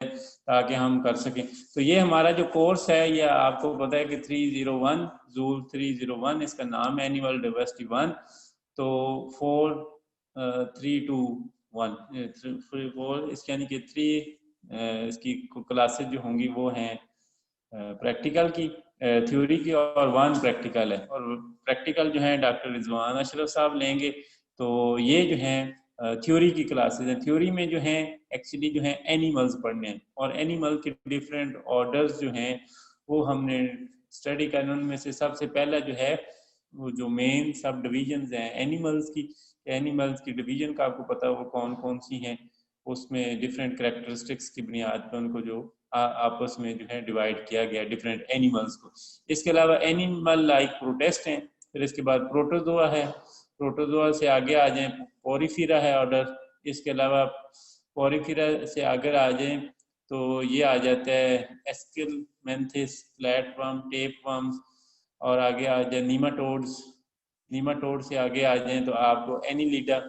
ताकि हम कर सकें। तो ये हमारा जो कोर्स है, ये आपको पता है कि 301 जूल 301 इसका नाम है, एनिमल डाइवर्सिटी 1। तो 4 3 2 1 4 इसके यानी कि 3 इसकी क्लासेज जो होंगी वो हैं प्रैक्टिकल की, थ्योरी की, और 1 प्रैक्टिकल है। और प्रैक्टिकल जो है डॉक्टर रिजवान अशरफ साहब लेंगे। तो ये जो है थ्योरी की क्लासेस हैं। थ्योरी में जो है एक्चुअली जो है एनिमल्स पढ़ने हैं, और एनिमल के डिफरेंट ऑर्डर्स जो हैं वो हमने स्टडी करने। उनमें से सबसे पहला जो है वो जो मेन सब डिविजन्स हैं एनिमल्स की, एनिमल्स की डिवीजन का आपको पता है वो कौन कौन सी हैं। उसमें डिफरेंट कैरेक्टरिस्टिक्स की बुनियाद पर उनको जो आपस में जो है डिवाइड किया गया डिफरेंट एनिमल्स को। इसके अलावा एनिमल लाइक प्रोटेस्ट हैं। फिर इसके बाद प्रोटोजोआ है, प्रोटोजोआ से आगे आ जाएं पोरिफेरा है ऑर्डर। इसके अलावा पोरिफेरा से आगे आ जाएं तो ये आ जाता है एस्किलमेंथिस, फ्लैटवर्म, टेपवर्म्स, और आगे आ जाए नीमाटोड्स। नीमाटोड से आगे आ जाएं तो आपको एनीलिडा,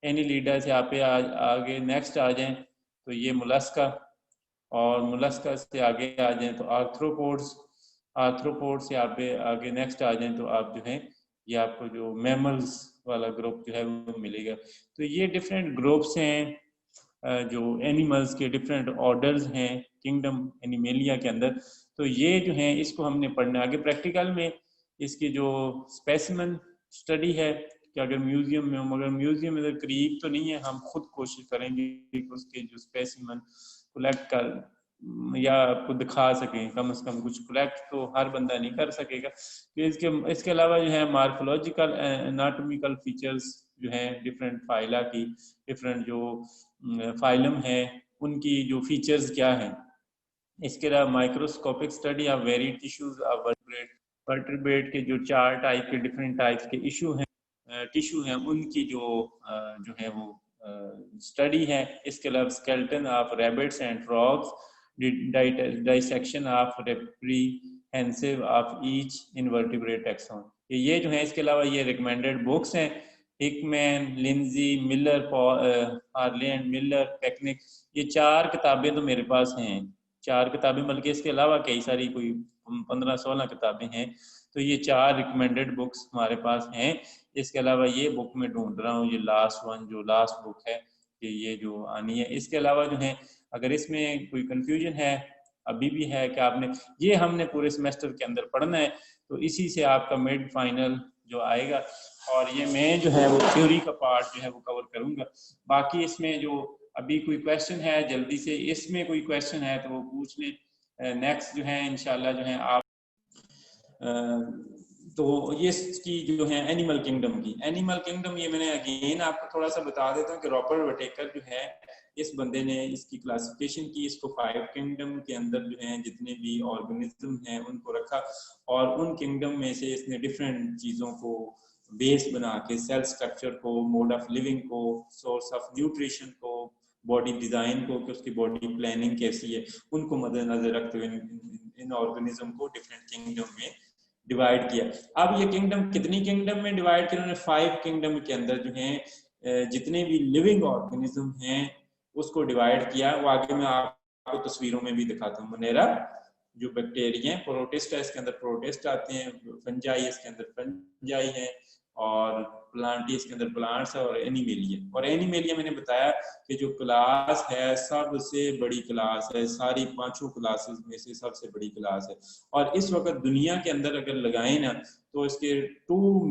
एनीलिडा से आगे नेक्स्ट आ जाएं तो ये मुलस्का, और मुलस्का से आगे आ जाएं तो आर्थ्रोपोड्स, आर्थ्रोपोड से आगे नेक्स्ट आ जाएं तो आप जो है ये आपको जो मैमल्स वाला ग्रुप जो है वो मिलेगा। तो ये डिफरेंट ग्रुप्स हैं जो एनिमल्स के डिफरेंट ऑर्डर्स हैं किंगडम एनिमेलिया के अंदर। तो ये जो है इसको हमने पढ़ना आगे प्रैक्टिकल में। इसकी जो स्पेसिमन स्टडी है कि अगर म्यूजियम में, मगर म्यूजियम में करीब तो नहीं है, हम खुद कोशिश करेंगे कि उसके जो स्पेसिमन कलेक्ट कर या आपको दिखा सकें, कम से कम कुछ कलेक्ट तो हर बंदा नहीं कर सकेगा। तो इसके अलावा जो है मार्फोलॉजिकल एनाटॉमिकल फीचर्स जो है डिफरेंट फाइला की, डिफरेंट जो फाइलम है उनकी जो फीचर्स क्या हैं। इसके अलावा microscopic study of varied tissues of vertebrate के जो 4 टाइप के डिफरेंट टाइप्स के टिश्यू हैं उनकी जो है वो स्टडी है। इसके अलावा skeleton of rabbits and frogs, dissection of representative of each invertebrate taxon. ये जो है इसके अलावा ये रिकमेंडेड बुक्स हैं Hickman, Lindsey, Miller, Harland, Miller, technique. ये 4 किताबें तो मेरे पास हैं, 4 किताबें, बल्कि इसके अलावा कई सारी कोई 15-16 किताबें हैं। तो ये 4 रिकमेंडेड बुक्स हमारे पास हैं। इसके अलावा ये बुक में ढूंढ रहा हूँ, ये लास्ट वन जो लास्ट बुक है कि ये जो आनी है। इसके अलावा जो है अगर इसमें कोई कंफ्यूजन है अभी भी है कि आपने ये हमने पूरे सेमेस्टर के अंदर पढ़ना है, तो इसी से आपका मिड फाइनल जो आएगा। और ये मैं जो है वो थ्योरी का पार्ट जो है वो कवर करूंगा। बाकी इसमें जो अभी कोई क्वेश्चन है जल्दी से, इसमें कोई क्वेश्चन है तो वो पूछ लें। नेक्स्ट जो है इंशाल्लाह जो है आप तो ये इसकी जो है एनिमल किंगडम की, एनिमल किंगडम ये मैंने अगेन आपको थोड़ा सा बता देता हूँ कि रॉबर्ट व्हिटेकर जो है इस बंदे ने इसकी क्लासिफिकेशन की, इसको 5 किंगडम के अंदर जो है जितने भी ऑर्गेनिज्म हैं उनको रखा, और उन किंगडम में से इसने डिफरेंट चीज़ों को बेस बना के सेल स्ट्रक्चर को, मोड ऑफ लिविंग को, सोर्स ऑफ न्यूट्रिशन को, बॉडी डिजाइन को कि उसकी बॉडी प्लानिंग कैसी है, उनको मद्देनजर रखते हुए इन ऑर्गेनिज्म को डिफरेंट किंगडम में डिवाइड किया। अब ये किंगडम कितनी किंगडम में डिवाइड किया उन्होंने? 5 किंगडम के अंदर जो है जितने भी लिविंग ऑर्गेनिज्म हैं उसको डिवाइड किया। वो आगे मैं आपको तस्वीरों में भी दिखाता हूँ। मुनेरा जो बैक्टीरिया, प्रोटिस्ट है इसके अंदर प्रोटिस्ट आते हैं, फंजाई इसके अंदर फंजाई है, और प्लांटी इसके अंदर प्लांट्स है, और एनिमेलिया। और एनिमेलिया मैंने बताया कि जो क्लास है सबसे बड़ी क्लास है, सारी 5 क्लासेस में से सबसे बड़ी क्लास है। और इस वक्त दुनिया के अंदर अगर लगाए ना तो इसके 2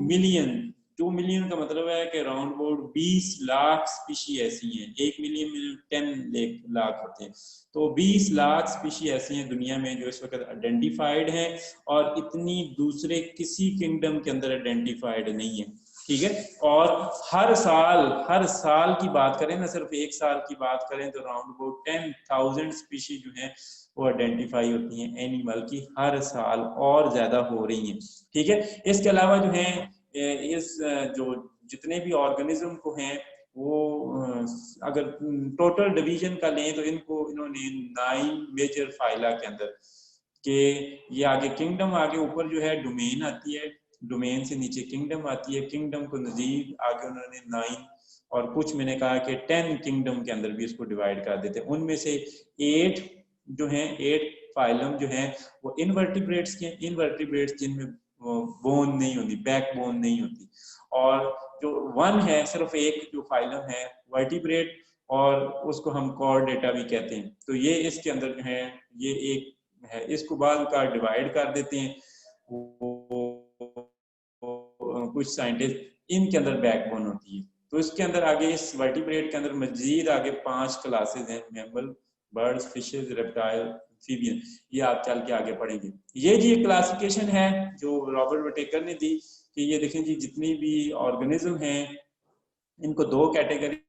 मिलियन का मतलब है कि अराउंड अबाउट 20 लाख स्पीशी ऐसी हैं। 1 मिलियन में 10 लाख होते हैं, तो 20 लाख स्पीशी ऐसी हैं दुनिया में जो इस वक्त आइडेंटिफाइड हैं, और इतनी दूसरे किसी किंगडम के अंदर आइडेंटिफाइड नहीं है। ठीक है, और हर साल की बात करें ना, सिर्फ 1 साल की बात करें तो अराउंड अबाउट 10,000 स्पीशी जो है वो आइडेंटिफाई होती हैं एनिमल की हर साल, और ज्यादा हो रही हैं। ठीक है, इसके अलावा जो है इस जो जितने भी ऑर्गेनिज्म को हैं वो अगर टोटल डिवीजन का लें तो इन्होंने 9 मेजर फाइला के अंदर के, ये आगे किंगडम, आगे ऊपर जो है डोमेन आती है, डोमेन से नीचे किंगडम आती है, किंगडम को नजीर आगे उन्होंने 9 और कुछ मैंने कहा कि 10 किंगडम के अंदर भी इसको डिवाइड कर देते हैं। उनमें से 8 जो हैं, 8 फाइलम जो हैं वो इनवर्टिब्रेट्स के, इनवर्टिब्रेट्स जिनमें बोन नहीं होती, बैक बोन नहीं होती, और जो 1 है सिर्फ एक जो फाइलम है वर्टिब्रेट, और उसको हम कॉर्डेटा भी कहते हैं। तो ये इसके अंदर जो है ये एक है, इसको बाद का डिवाइड कर देते हैं कुछ साइंटिस्ट, इनके अंदर बैकबोन होती है। तो इसके अंदर आगे इस वर्टिब्रेट के अंदर मजीद आगे 5 क्लासेस हैं, mammal, birds, fishes, reptile, amphibian, ये आप चल के आगे पढ़ेंगे। ये जी क्लासिफिकेशन है जो रॉबर्ट विटेकर ने दी कि ये देखें जी जितनी भी ऑर्गेनिज्म हैं इनको 2 कैटेगरी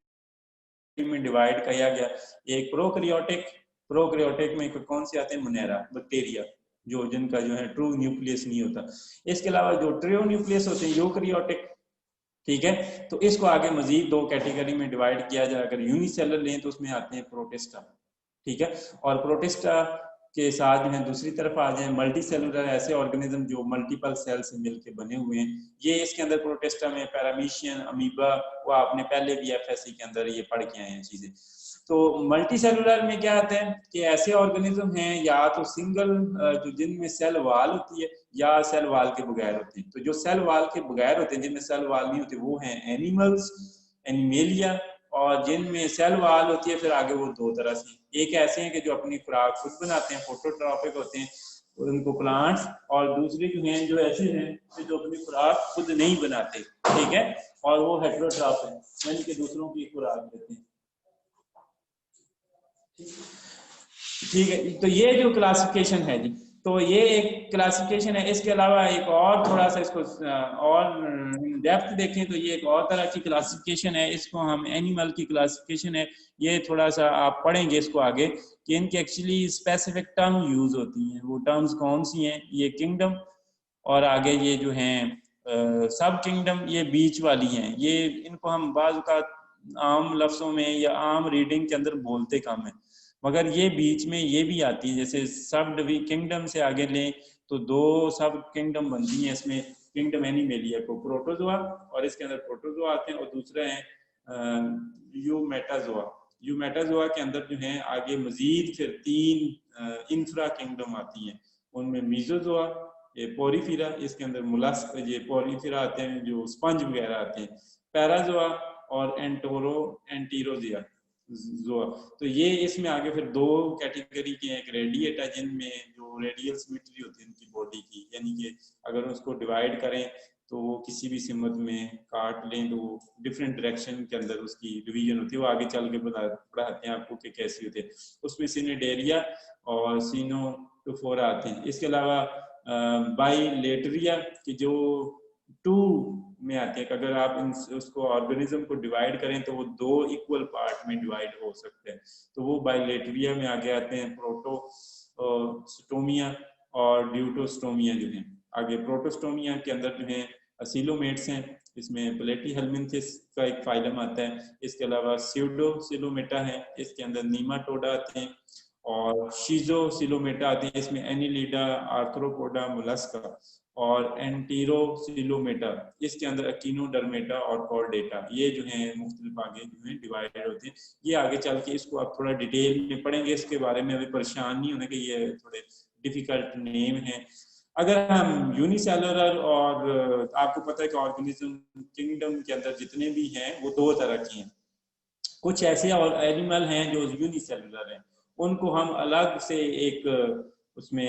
में डिवाइड किया गया। एक प्रोकैरियोटिक, प्रोकैरियोटिक में कौन से आते हैं, मोनेरा, बैक्टीरिया, जो जिनका जो है ट्रू न्यूक्लियस नहीं होता। इसके अलावा जो ट्रू न्यूक्लियस होते हैं यूकैरियोटिक, ठीक है। तो इसको आगे मजीद 2 कैटेगरी में डिवाइड किया जाए। अगर यूनिसेलर लें तो उसमें आते हैं प्रोटिस्टा, ठीक है। और प्रोटिस्टा के साथ जो है दूसरी तरफ आ जाए मल्टी सेलुलर, ऐसे ऑर्गेनिज्म जो मल्टीपल सेल से मिलकर बने हुए हैं। ये इसके अंदर प्रोटिस्टा में पैरामीशियन, अमीबा, वो आपने पहले भी एफएससी के अंदर ये पढ़ के आए हैं चीजें। तो मल्टी सेलुलर में क्या आता है कि ऐसे ऑर्गेनिज्म हैं या तो सिंगल जो जिनमें सेल वाल होती है या सेल वाल के बगैर होते हैं। तो जो सेल वाल के बगैर होते हैं, जिनमें सेल वाल नहीं होते, वो हैं एनिमल्स, एनिमेलिया, और जिनमें सेल वाल होती है फिर आगे वो 2 तरह से, एक ऐसे हैं कि जो अपनी खुराक खुद बनाते हैं, फोटोट्रॉपिक होते हैं उनको प्लांट्स, और दूसरे जो हैं जो ऐसे हैं कि जो अपनी खुराक खुद नहीं बनाते, ठीक है, और वो हेटेरोट्रॉफ है, यानी कि दूसरों की खुराक लेते हैं, ठीक है। तो ये जो क्लासिफिकेशन है जी, तो ये एक क्लासिफिकेशन है। इसके अलावा एक और थोड़ा सा इसको और डेप्थ देखें तो ये एक और तरह की क्लासिफिकेशन है, इसको हम एनिमल की क्लासिफिकेशन है। ये थोड़ा सा आप पढ़ेंगे इसको आगे कि इनके एक्चुअली स्पेसिफिक टर्म यूज होती हैं। वो टर्म्स कौन सी हैं, ये किंगडम, और आगे ये जो हैं सब किंगडम, ये बीच वाली हैं। ये इनको हम बाज़ आम लफ्जों में या आम रीडिंग के अंदर बोलते कम है, मगर ये बीच में ये भी आती है। जैसे सब किंगडम से आगे लें तो 2 सब किंगडम बनती हैं इसमें, किंगडम एनिमेलिया को प्रोटोजोआ, और इसके अंदर प्रोटोजोआ आते हैं, और दूसरा है यूमेटाजोआ। यूमेटाजोआ के अंदर जो है आगे मजीद फिर 3 इंफ्रा किंगडम आती हैं, उनमें मीजोजोआ, ये पोरीफिरा, इसके अंदर मुलास्क, ये पोरीफिरा आते हैं जो स्पंज वगैरह आते हैं, पैराजोआ, और एंटीरोजिया जोआ। तो ये इसमें आगे फिर 2 कैटेगरी के हैं, एक रेडिएटा जिनमें जो रेडियल सिमेट्री होती है उनकी बॉडी की, यानी कि अगर उसको डिवाइड करें तो वो किसी भी सिमत में काट लें तो डिफरेंट डायरेक्शन के अंदर उसकी डिवीजन होती है, वो आगे चल के पढ़ाते हैं आपको कि कैसी होती है। उसमें सिनेडेरिया और सीनोटोफोरा आते हैं। इसके अलावा बाइलेटरिया की जो 2 में आते हैं, अगर आप उसको ऑर्गेनिज्म को डिवाइड करें तो वो 2 इक्वल पार्ट में डिवाइड हो सकते हैं, तो वो बाइलेटरिया में आगे आते हैं। प्रोटोस्टोमिया और ड्यूटोस्टोमिया जो है आगे। प्रोटोस्टोमिया के अंदर जो है असीलोमेट्स हैं, इसमें प्लेटीहेलमिन्थिस का एक फाइलम आता है। इसके अलावा स्यूडोसिलोमेटा है, इसके अंदर नीमाटोडा आते हैं, और शीजोसिलोमेटा आते हैं, इसमें एनिलिडा, आर्थ्रोपोडा, मोलस्का, और एंटीरोसिलोमेटा, इसके अंदर अकीनोडर्मेटा और कॉर्डेटा, ये जो है मुख्तलिफ आगे जो है डिवाइड होते हैं। ये आगे चल के इसको आप थोड़ा डिटेल में पढ़ेंगे, इसके बारे में अभी परेशान नहीं होने कि ये थोड़े डिफिकल्ट नेम है। अगर हम यूनिसेलुलर, और आपको पता है कि ऑर्गेनिज्म किंगडम के अंदर जितने भी हैं वो 2 तरह के हैं। कुछ ऐसे और एनिमल हैं जो यूनिसेलुलर हैं, उनको हम अलग से एक उसमें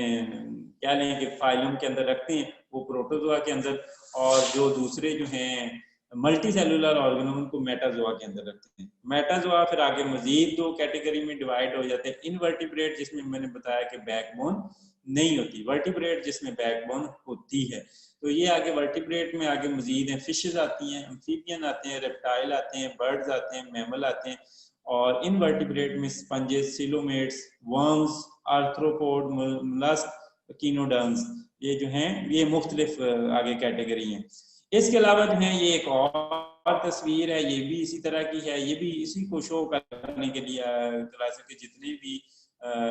क्या लें कि फाइलम के अंदर रखते हैं, वो प्रोटोजोआ के अंदर, और जो दूसरे जो हैं मल्टी सेलुलर ऑर्गेनिज्म उनको मेटाजोआ के अंदर रखते हैं। मेटाजोआ फिर आगे मजीद 2 कैटेगरी में डिवाइड हो जाते हैं, इनवर्टिब्रेट जिसमें मैंने बताया कि बैकबोन नहीं होती, वर्टिब्रेट जिसमें बैकबोन होती है। तो ये आगे वर्टिब्रेट में आगे मजीद हैं, फिशेस आती हैं, एम्फीबियन आते हैं, रेप्टाइल आते हैं, बर्ड्स आते हैं, मैमल आते हैं, और इनवर्टिब्रेट में sponges, coelomates, worms, arthropod, mollusc, echinoderms, ये जो हैं ये मुख्तलिफ आगे कैटेगरी हैं। इसके अलावा जो है ये एक और तस्वीर है, ये भी इसी तरह की है, ये भी इसी को शो करने के लिए क्लास के जितने भी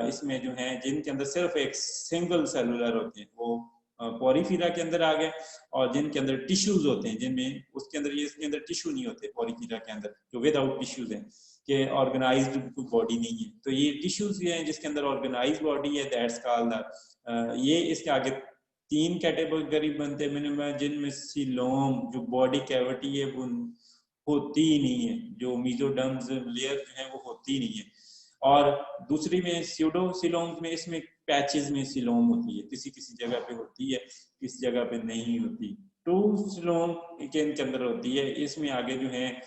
इसमें जो हैं जिनके अंदर सिर्फ एक सिंगल सेलुलर होते हैं वो पोरीफीरा के अंदर आ गए, और जिनके अंदर टिश्यूज होते हैं, जिनमें उसके अंदर ये इसके अंदर टिश्यू नहीं होते पोरीफीरा के अंदर, जो विदाउट टिश्यूज हैं, कि ऑर्गेनाइज्ड कोई बॉडी नहीं है, तो ये टिश्यूज ये हैं जिसके अंदर ऑर्गेनाइज्ड बॉडी है, दैट्स कॉल्ड ये इसके आगे 3 कैटेगरी बनते हैं जिनमें सीलोम जो बॉडी कैविटी है वो होती ही नहीं है, जो मीजोडर्म्स लेयर जो है वो होती नहीं है, और दूसरी में स्यूडोसिलोम में इसमें पैचेस में सिलोम होती है, किसी किसी जगह पे होती है, किसी जगह पे नहीं होती। टू सिलोम के अंदर होती है। इसमें आगे जो है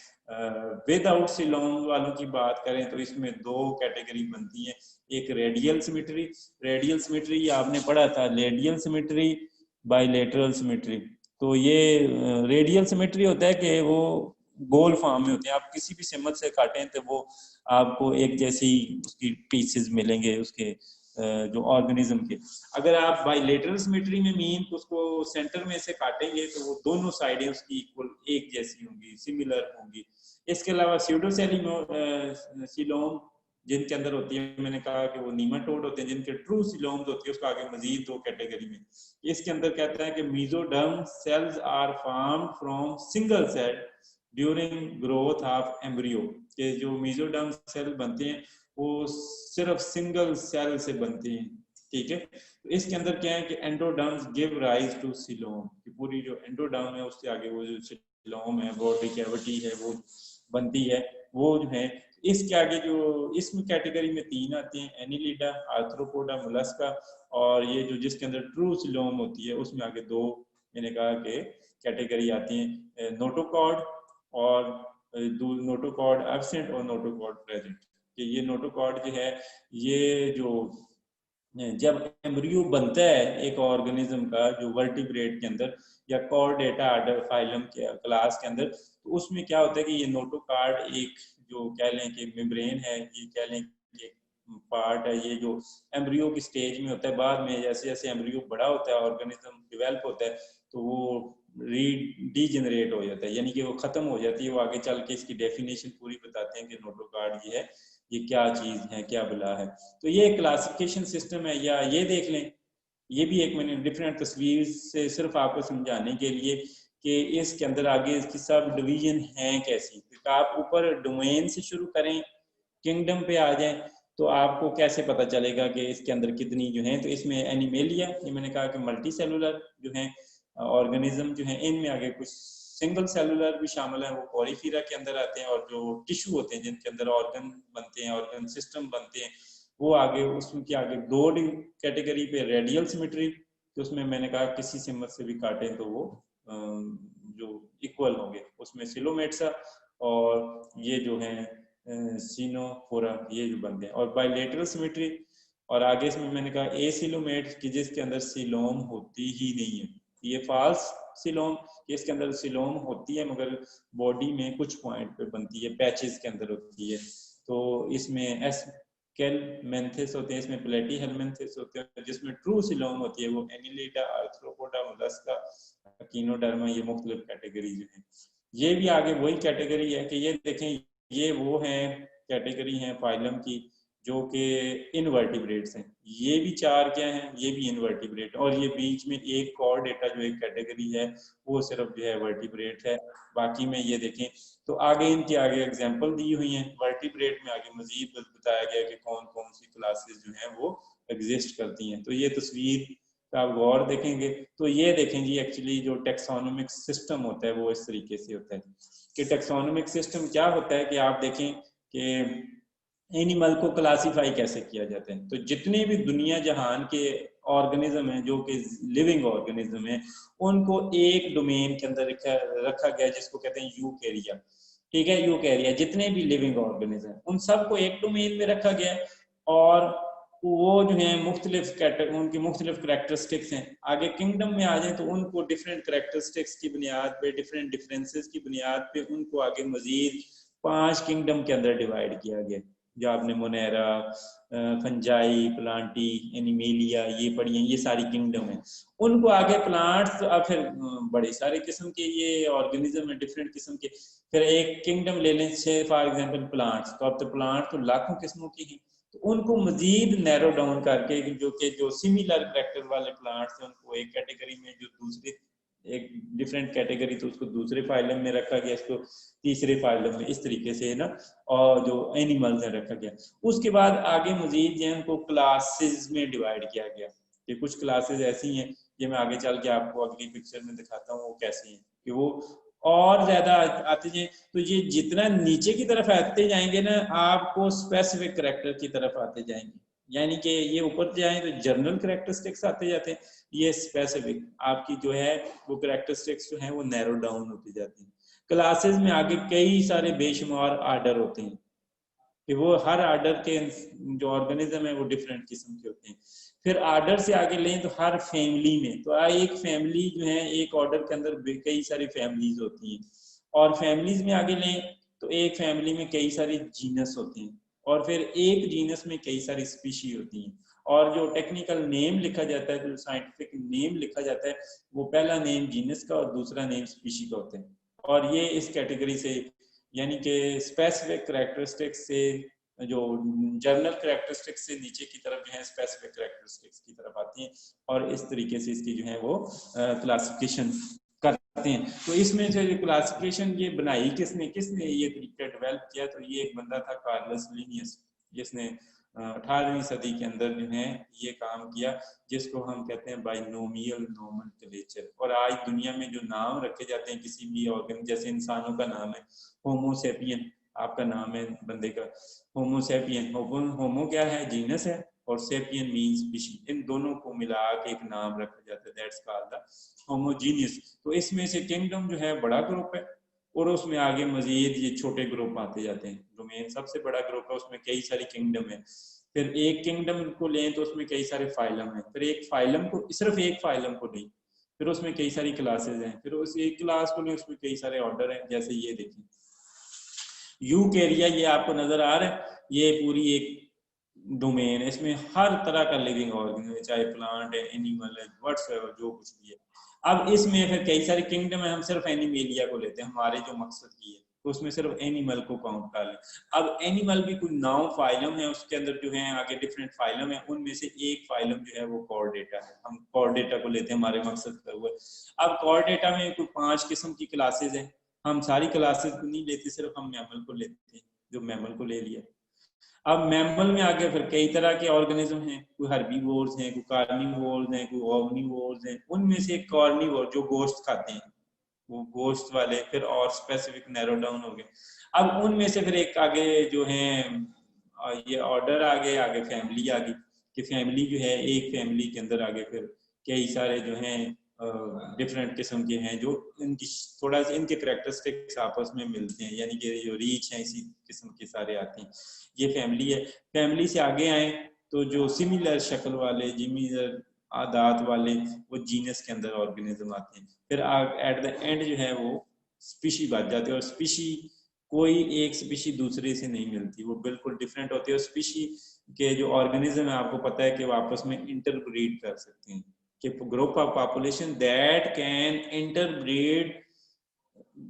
विदाउट सिलोम वालों की बात करें तो इसमें 2 कैटेगरी बनती है, एक रेडियल सिमेट्री, रेडियल सिमेट्री आपने पढ़ा था, रेडियल सिमेट्री, बाइलेटरल सिमेट्री। तो ये रेडियल सिमेट्री होता है कि वो गोल फॉर्म में होते हैं, आप किसी भी सिमत से काटें तो वो आपको एक जैसी उसकी पीसेस मिलेंगे उसके जो ऑर्गेनिज्म के। अगर आप बाइलेटरल सिमेट्री में मीन तो उसको सेंटर में से काटेंगे तो वो दोनों साइडें उसकी इक्वल एक जैसी होंगी, सिमिलर होंगी। इसके अलावा स्यूडोसिलोम जिनके अंदर होती है, मैंने कहा कि वो नीमाटोड होते हैं, जिनके ट्रू सिलोम्स होती है उसको आगे मजीद 2 कैटेगरी में। इसके अंदर कहता है कि mesoderm cells are formed from single cell during growth of embryo, के जो मीजोडर्म सेल बनते हैं वो सिर्फ सिंगल सेल से बनते हैं, ठीक है। तो इसके अंदर क्या है कि एंडोडर्म्स गिव राइज टू सिलोम, कि पूरी जो एंडोडर्म है उसके आगे वो जो सिलोम है, बॉडी कैविटी है वो बनती है, वो जो है। इसके आगे जो इसमें कैटेगरी में 3 आते हैं, एनिलिडा, आर्थ्रोपोडा, मोलस्का, और ये जो जिसके अंदर ट्रू सिलोम होती है उसमें आगे 2 मैंने कहा कि कैटेगरी आती हैं, नोटोकॉर्ड और नोटोकॉर्ड एब्सेंट और नोटोकॉर्ड प्रेजेंट। कि ये नोटोकॉर्ड जो है ये जो जब एम्ब्रियो बनता है एक ऑर्गेनिज्म का जो वर्टिब्रेट के अंदर या कॉर्डेटा आर्डर फाइलम के क्लास के अंदर, तो उसमें क्या होता है कि ये नोटोकॉर्ड एक जो कह लें कि मेम्ब्रेन है, ये कह लें कि पार्ट है, ये जो एम्ब्रियो की स्टेज में होता है, बाद में जैसे जैसे एम्ब्रियो बड़ा होता है, ऑर्गेनिज्म डेवलप होता है, तो वो डीजेनरेट हो जाता है, यानी कि वो खत्म हो जाती है। वो आगे चल के इसकी डेफिनेशन पूरी बताते हैं कि नोटोकॉर्ड ये है, ये क्या चीज है, क्या बला है। तो ये क्लासिफिकेशन सिस्टम है। या ये देख लें, ये भी एक मैंने डिफरेंट तस्वीर से सिर्फ आपको समझाने के लिए कि इसके अंदर आगे इसकी सब डिवीजन है कैसी। तो आप ऊपर डोमेन से शुरू करें, किंगडम पे आ जाएं, तो आपको कैसे पता चलेगा कि इसके अंदर कितनी जो है। तो इसमें एनिमेलिया, ये मैंने कहा कि मल्टी सेलुलर जो है ऑर्गेनिज्म जो है, इनमें आगे कुछ सिंगल सेलुलर भी शामिल है, वो पोरीफीरा के अंदर आते हैं, और जो टिश्यू होते हैं जिनके अंदर ऑर्गन बनते हैं, ऑर्गन सिस्टम बनते हैं, वो आगे उसमें के आगे 2 कैटेगरी पे रेडियल सिमेट्री, तो उसमें मैंने कहा किसी सिमत से भी काटें तो वो जो इक्वल होंगे, उसमें सिलोमेट्सा और ये जो है सीनोफोरा, ये जो बनते हैं। और बाइलेटरल सिमेट्री, और आगे इसमें मैंने कहा एसिलोमेट कि जिसके अंदर सिलोम होती ही नहीं है, ये फाल्स सिलोम, इसके अंदर सिलोम होती है मगर बॉडी में कुछ पॉइंट पे बनती है, पैचेस के अंदर होती है। तो इसमें एस्केलमेंथिस होते हैं, इसमें प्लेटीहेलमेंथिस होते हैं, जिसमें ट्रू सिलोम होती है वो एनिलिडा, आर्थ्रोपोडा, मोलस्का, एकिनोडर्मा, ये मुख्तलिफ कैटेगरी जो है। ये भी आगे वही कैटेगरी है कि ये देखें, ये वो है कैटेगरी है फाइलम की जो कि इनवर्टिब्रेट्स हैं। ये भी 4 क्या हैं, ये भी इनवर्टिब्रेट, और ये बीच में एक कॉर्डेटा जो एक कैटेगरी है वो सिर्फ जो है वर्टिब्रेट है। बाकी में ये देखें तो आगे इनके आगे एग्जांपल दी हुई हैं, वर्टिब्रेट में आगे मजीद बताया गया कि कौन कौन सी क्लासेस जो हैं वो एग्जिस्ट करती हैं। तो ये तस्वीर का आप गौर देखेंगे तो ये देखें जी, एक्चुअली जो टेक्सोनोमिक सिस्टम होता है वो इस तरीके से होता है कि टेक्सोनोमिक सिस्टम क्या होता है कि आप देखें कि एनिमल को क्लासिफाई कैसे किया जाता है। तो जितने भी दुनिया जहान के ऑर्गेनिज्म हैं जो कि लिविंग ऑर्गेनिज्म हैं, उनको एक डोमेन के अंदर रखा गया जिसको कहते हैं यूकेरिया, ठीक है। यूकेरिया जितने भी लिविंग ऑर्गेनिज्म हैं उन सबको एक डोमेन में रखा गया, और वो जो है मुख्तलिफ उनकी मुख्तलिफ करैक्टरिस्टिक्स हैं। आगे किंगडम में आ जाए तो उनको डिफरेंट करैक्टरिस्टिक्स की बुनियाद पे, डिफरेंट डिफरेंसेस की बुनियाद पे उनको आगे मजीद 5 किंगडम के अंदर डिवाइड किया गया, जो आपने मोनेरा, फंजाई, प्लांटी, एनिमेलिया ये पढ़ी हैं, ये सारी किंगडम है। उनको आगे प्लांट्स, फिर बड़े सारे किस्म के ये ऑर्गेनिज्म है डिफरेंट किस्म के। फिर एक किंगडम ले लें से फॉर एग्जांपल प्लांट्स, तो अब तो प्लांट तो लाखों किस्मों की हैं, तो उनको मजीद नैरो डाउन करके जो सिमिलर करैक्टर वाले प्लांट्स हैं उनको एक कैटेगरी में, जो दूसरे एक डिफरेंट कैटेगरी तो उसको दूसरे फाइलम में रखा गया, इसको तीसरे फाइलम में, इस तरीके से ना। और जो एनिमल्स है रखा गया। उसके बाद आगे मजीद जो है उनको क्लासेस में डिवाइड किया गया कि कुछ क्लासेस ऐसी हैं, ये मैं आगे चल के आपको अगली पिक्चर में दिखाता हूँ वो कैसी हैं, कि वो और ज्यादा आते जाए। तो ये जितना नीचे की तरफ आते जाएंगे ना, आपको स्पेसिफिक करैक्टर की तरफ आते जाएंगे, यानी कि ये ऊपर जाए तो जनरल करैक्टरिस्टिक्स आते जाते हैं, ये स्पेसिफिक आपकी जो है वो करैक्टरिस्टिक्स जो है वो नैरो डाउन होती जाती हैं। क्लासेस में आगे कई सारे बेशुमार आर्डर होते हैं, कि वो हर आर्डर के जो ऑर्गेनिज्म है वो डिफरेंट किस्म के होते हैं। फिर आर्डर से आगे लें तो हर फैमिली में, तो एक फैमिली जो है एक ऑर्डर के अंदर कई सारी फैमिलीज होती हैं। और फैमिलीज में आगे लें तो एक फैमिली में कई सारी जीनस होती हैं, और फिर एक जीनस में कई सारी स्पीशी होती हैं। और जो टेक्निकल नेम लिखा जाता है, जो साइंटिफिक नेम लिखा जाता है, वो पहला नेम जीनस का और दूसरा नेम स्पीशी का होता है। और ये इस कैटेगरी से, यानी कि स्पेसिफिक करैक्टरिस्टिक्स से, जो जनरल करैक्टरिस्टिक्स से नीचे की तरफ जो है स्पेसिफिक करैक्टरिस्टिक्स की तरफ आती हैं, और इस तरीके से इसकी जो है वो क्लासिफिकेशन करते हैं। तो इसमें से क्लासिफिकेशन ये बनाई किसने किसने ये तरीका डेवलप किया, तो ये एक बंदा था कार्लस लिनियस, जिसने 18वीं सदी के अंदर जो है ये काम किया, जिसको हम कहते हैं बाइनोमियल नोमेनक्लेचर। और आज दुनिया में जो नाम रखे जाते हैं किसी भी ऑर्गन, जैसे इंसानों का नाम है होमो सेपियन, आपका नाम है बंदे का होमो सेपियन, होमो क्या है, जीनस है, और सेपियन मींस स्पीशी, इन दोनों को मिला के एक नाम रखा जाता है, दैट्स कॉल्ड द होमोजीनियस। तो इसमें से किंगडम जो है बड़ा ग्रुप है, और उसमें आगे मजीद ये छोटे ग्रुप आते जाते हैं। डोमेन सबसे बड़ा ग्रुप है, उसमें कई सारी किंगडम है। फिर एक किंगडम को लें तो उसमें कई सारे फाइलम है, फिर एक फाइलम को, सिर्फ एक फाइलम को नहीं, फिर उसमें कई सारी क्लासेस हैं, फिर उस एक क्लास को लें उसमें कई सारे ऑर्डर हैं। जैसे ये देखें यूकेरिया, ये आपको नजर आ रहा है, ये पूरी एक डोमेन है, इसमें हर तरह का लिविंग ऑर्गेनिज्म है, चाहे प्लांट है, एनिमल है, व्हाट्सएवर जो कुछ भी है। अब इसमें फिर कई सारे किंगडम है, हम सिर्फ एनिमेलिया को लेते हैं, हमारे जो मकसद की है, तो उसमें सिर्फ एनिमल को काउंट कर लें। अब एनिमल भी कुछ 9 फाइलम है, उसके अंदर जो है आगे डिफरेंट फाइलम है, उनमें से एक फाइलम जो है वो कॉर्डेटा है, हम कॉर्डेटा को लेते हैं हमारे मकसद का हुआ। अब कॉर्डेटा में कुछ 5 किस्म की क्लासेज हैं, हम सारी क्लासेस को नहीं लेते, सिर्फ हम मैमल को लेते हैं, जो मैमल को ले लिया। अब मैमल में आगे फिर कई तरह के ऑर्गेनिज्म हैं, कोई हर्बीवोर्स हैं, कोई कार्निवोर्स हैं, कोई ओमनीवोर्स हैं। उनमें से एक कार्निवोर जो गोश्त खाते हैं, वो गोश्त वाले फिर और स्पेसिफिक नैरो डाउन हो गए। अब उनमें से फिर एक आगे जो है ये ऑर्डर आगे आगे फैमिली आ गई, कि फैमिली जो है एक फैमिली के अंदर आगे फिर कई सारे जो हैं डिफरेंट किस्म के हैं, जो इनकी थोड़ा सा इनके करैक्टरिस्टिक्स आपस में मिलते हैं, यानी कि जो रीच हैं इसी किस्म के सारे आते हैं। ये फैमिली है। फैमिली से आगे आए तो जो सिमिलर शक्ल वाले, जिमिलर आदात वाले, वो जीनस के अंदर ऑर्गेनिज्म आते हैं। फिर एट द एंड जो है वो स्पीशी बच जाती है, और स्पीशी कोई एक स्पीशी दूसरे से नहीं मिलती, वो बिल्कुल डिफरेंट होती है। और स्पीशी के जो ऑर्गेनिज्म है आपको पता है कि वो आपस में इंटरब्रीड कर सकते हैं, कि group of population that can interbreed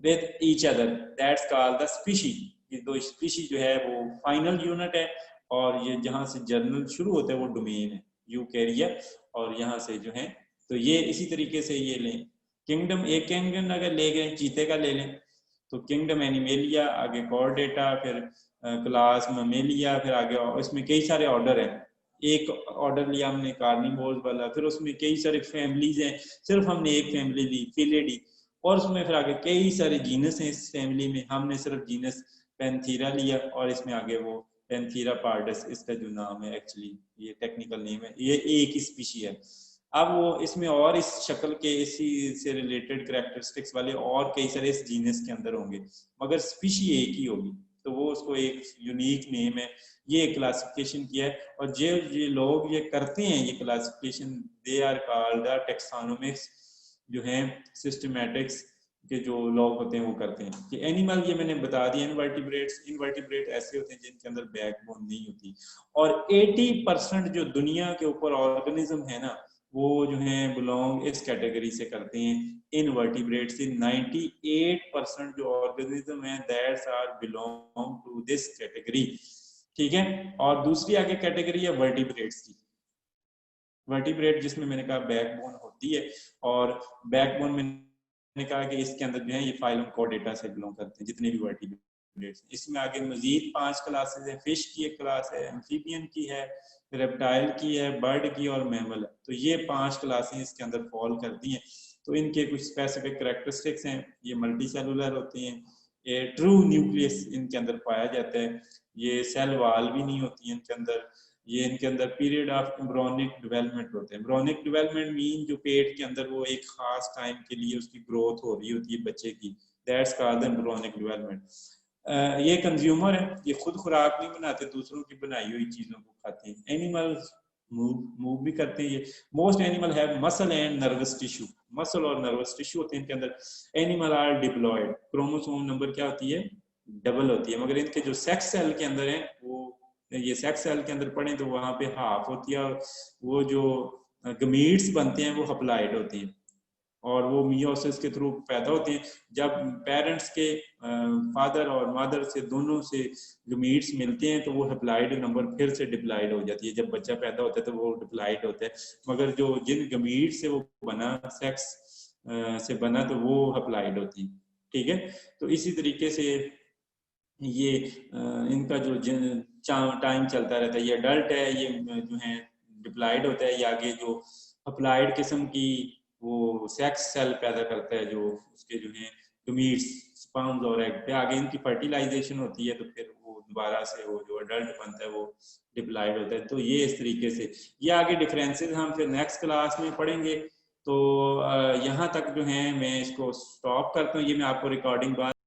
with each other, that's called the species. ये दो स्पीशी जो है वो फाइनल यूनिट है, और ये जहां से जर्नल शुरू होता है वो डोमेन है यूकेरिया, और यहाँ से जो है तो ये इसी तरीके से ये लें किंगडम। एक किंगडम अगर ले गए चीते का ले लें तो किंगडम एनिमेलिया, आगे कॉर्डेटा, फिर क्लास ममेलिया, फिर आगे इसमें कई सारे ऑर्डर हैं। एक ऑर्डर लिया हमने कार्निवोर्स वाला, फिर उसमें कई सारे फैमिलीज हैं, सिर्फ हमने एक फैमिली ली फिलिडी, और उसमें फिर आगे कई सारे जीनस हैं इस फैमिली में, हमने सिर्फ जीनस पेंथीरा लिया, और इसमें आगे वो पेंथीरा पार्डस इसका जो नाम है, एक्चुअली ये टेक्निकल नेम है, ये एक ही स्पीशी है। अब वो इसमें और इस शक्ल के इसी से रिलेटेड करैक्टरिस्टिक्स वाले और कई सारे इस जीनस के अंदर होंगे, मगर स्पीशी एक ही होगी, तो वो उसको एक यूनिक नेम है, ये क्लासिफिकेशन किया है। और जो ये लोग ये करते हैं ये क्लासिफिकेशन, दे आर कॉल्ड टेक्सोनोमिक्स, जो है सिस्टमैटिक्स के जो लोग होते हैं वो करते हैं। कि एनिमल ये मैंने बता दिया, इनवर्टिब्रेट ऐसे होते हैं जिनके अंदर बैकबोन नहीं होती। और 80% जो दुनिया के ऊपर ऑर्गेनिज्म है ना, वो जो है बिलोंग इस कैटेगरी से करते हैं, इनवर्टिब्रेट से। 98% जो ऑर्गेनिज्म है that's are belong to this category, ठीक है। और दूसरी आगे कैटेगरी है वर्टिब्रेट्स की। वर्टिब्रेट जिसमें मैंने कहा बैकबोन होती है, और बैकबोन में मैंने कहा कि इसके अंदर जो है ये फाइलम कॉर्डेटा से बिलोंग करते हैं जितने भी वर्टिब्रेट्स। इसमें आगे मजीद 5 क्लासेस है। फिश की एक क्लास है, एम्फीबियन की है, रेप्टाइल की है, बर्ड की और मैमल है। तो ये 5 क्लासेस इसके अंदर फॉल करती हैं। तो इनके कुछ स्पेसिफिक कैरेक्टरिस्टिक्स हैं। ये मल्टी सेलुलर होती हैं, ये ट्रू न्यूक्लियस इनके अंदर पाया जाता है, ये सेल वाल भी नहीं होती है इनके अंदर, ये इनके अंदर पीरियड ऑफ एम्ब्रियोनिक डेवलपमेंट होते हैं। एम्ब्रियोनिक डेवलपमेंट मीन जो पेट के अंदर वो एक खास टाइम के लिए उसकी ग्रोथ हो रही होती है बच्चे की, दैट्स कॉल्ड एम्ब्रियोनिक डेवलपमेंट। ये कंज्यूमर है, ये खुद खुराक नहीं बनाते, दूसरों की बनाई हुई चीजों को खाते हैं। एनिमल्स मूव भी करते हैं। ये most animal have muscle and nervous tissue, muscle और नर्वस टिश्यू होते हैं इनके अंदर। Animal are diploid, chromosome number क्या होती है, डबल होती है, मगर इनके जो सेक्स सेल के अंदर है वो, ये सेक्स सेल के अंदर पढ़े तो वहां पे हाफ होती है, और वो जो गमीट्स बनते हैं वो हप्लाइड होती हैं, और वो मियोसिस के थ्रू पैदा होते हैं। जब पेरेंट्स के फादर और मदर से दोनों से गमीट्स मिलते हैं तो वो हैप्लाइड नंबर फिर से डिप्लाइड हो जाती है। जब बच्चा पैदा होता है तो वो डिप्लाइड होता है, मगर जो जिन गमीट से वो बना, सेक्स से बना, तो वो हैप्लाइड होती है। ठीक है। तो इसी तरीके से ये इनका जो टाइम चलता रहता है। ये अडल्ट है, ये जो है डिप्लाइड होता है, ये आगे जो अप्लाइड किस्म की वो सेक्स सेल पैदा करता है, जो उसके जो है गमीट्स, स्पर्म्स और एग पे आगे इनकी फर्टिलाइजेशन होती है, तो फिर वो दोबारा से वो जो अडल्ट बनता है वो डिप्लाइड होता है। तो ये इस तरीके से, ये आगे डिफरेंसेस हम फिर नेक्स्ट क्लास में पढ़ेंगे। तो यहाँ तक जो है मैं इसको स्टॉप करता हूँ। ये मैं आपको रिकॉर्डिंग बाद